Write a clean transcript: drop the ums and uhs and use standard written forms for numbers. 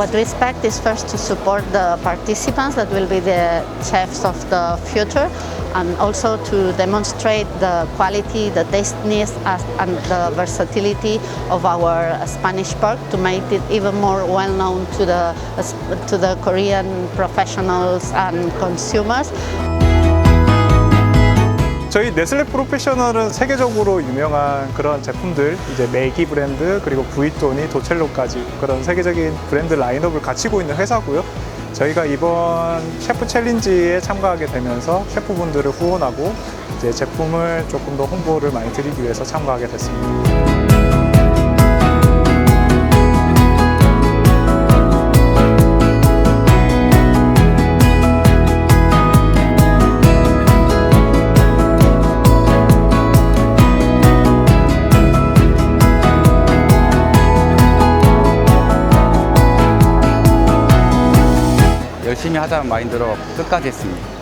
what we expect is first to support the participants that will be the chefs of the future, and also to demonstrate the quality, the tastiness, and the versatility of our Spanish pork to make it even more well known to the Korean professionals and consumers. 저희 네슬레 프로페셔널은 세계적으로 유명한 그런 제품들, 이제 매기 브랜드 그리고 부이토니, 도첼로까지 그런 세계적인 브랜드 라인업을 갖추고 있는 회사고요. 저희가 이번 셰프 챌린지에 참가하게 되면서 셰프분들을 후원하고 이제 제품을 조금 더 홍보를 많이 드리기 위해서 참가하게 됐습니다. 열심히 하자는 마인드로 끝까지 했습니다.